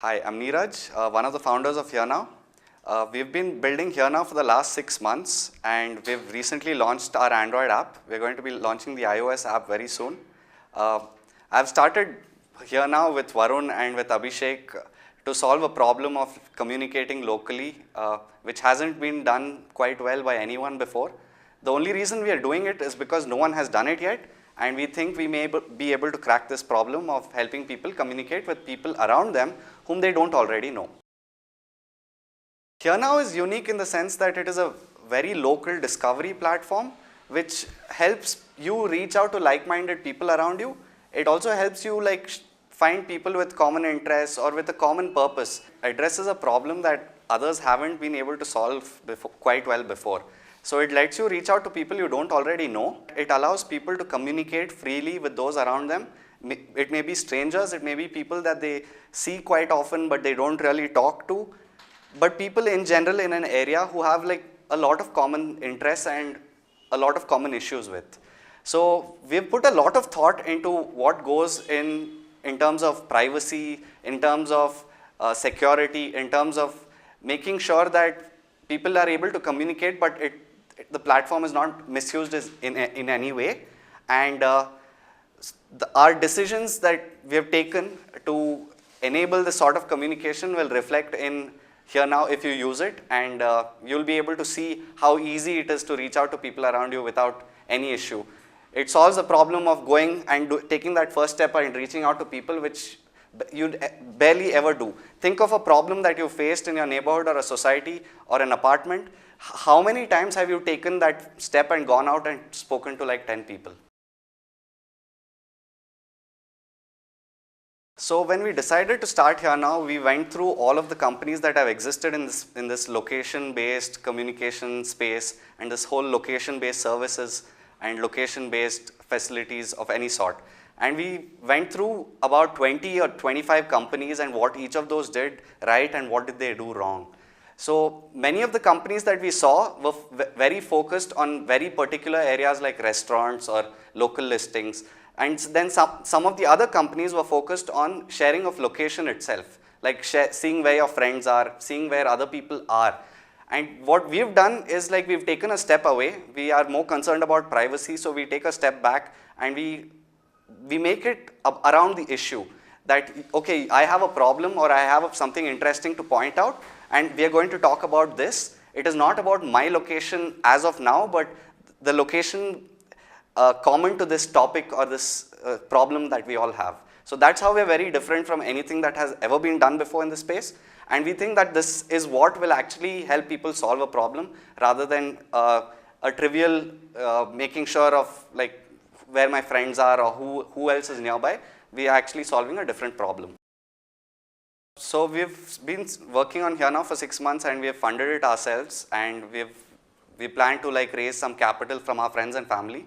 Hi, I'm Neeraj, one of the founders of HereNow. We've been building HereNow for the last 6 months, and we've recently launched our Android app. We're going to be launching the iOS app very soon. I've started HereNow with Varun and with Abhishek to solve a problem of communicating locally, which hasn't been done quite well by anyone before. The only reason we are doing it is because no one has done it yet, and we think we may be able to crack this problem of helping people communicate with people around them whom they don't already know. HereNow is unique in the sense that it is a very local discovery platform which helps you reach out to like-minded people around you. It also helps you find people with common interests or with a common purpose. Addresses a problem that others haven't been able to solve quite well before. So it lets you reach out to people you don't already know. It allows people to communicate freely with those around them. It may be strangers, it may be people that they see quite often but they don't really talk to, but people in general in an area who have a lot of common interests and a lot of common issues with. So we've put a lot of thought into what goes in terms of privacy, in terms of security, in terms of making sure that people are able to communicate but the platform is not misused in any way. And our decisions that we have taken to enable this sort of communication will reflect in HereNow if you use it, and you'll be able to see how easy it is to reach out to people around you without any issue. It solves the problem of going and taking that first step and reaching out to people which you'd barely ever do. Think of a problem that you faced in your neighborhood or a society or an apartment. How many times have you taken that step and gone out and spoken to like 10 people? So when we decided to start HereNow, we went through all of the companies that have existed in this location-based communication space and this whole location-based services and location-based facilities of any sort. And we went through about 20 or 25 companies and what each of those did right and what did they do wrong. So many of the companies that we saw were very focused on very particular areas like restaurants or local listings. And then some of the other companies were focused on sharing of location itself, like seeing where your friends are, seeing where other people are. And what we've done is we've taken a step away. We are more concerned about privacy, so we take a step back and we make it around the issue that, okay, I have a problem or I have something interesting to point out and we are going to talk about this. It is not about my location as of now, but the location common to this topic or this problem that we all have. So that's how we're very different from anything that has ever been done before in this space. And we think that this is what will actually help people solve a problem rather than a trivial making sure of where my friends are or who else is nearby. We are actually solving a different problem. So we've been working on HereNow for 6 months and we have funded it ourselves, and we plan to raise some capital from our friends and family.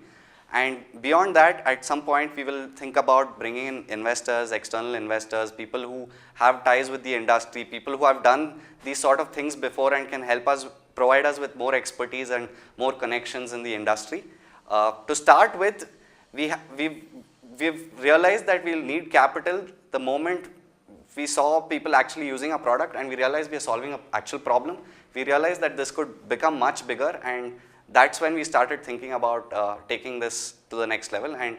And beyond that, at some point, we will think about bringing in investors, external investors, people who have ties with the industry, people who have done these sort of things before and can help us, provide us with more expertise and more connections in the industry. To start with, we've realized that we'll need capital the moment we saw people actually using our product and we realized we are solving an actual problem. We realized that this could become much bigger, and that's when we started thinking about taking this to the next level, and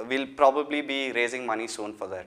we'll probably be raising money soon for that.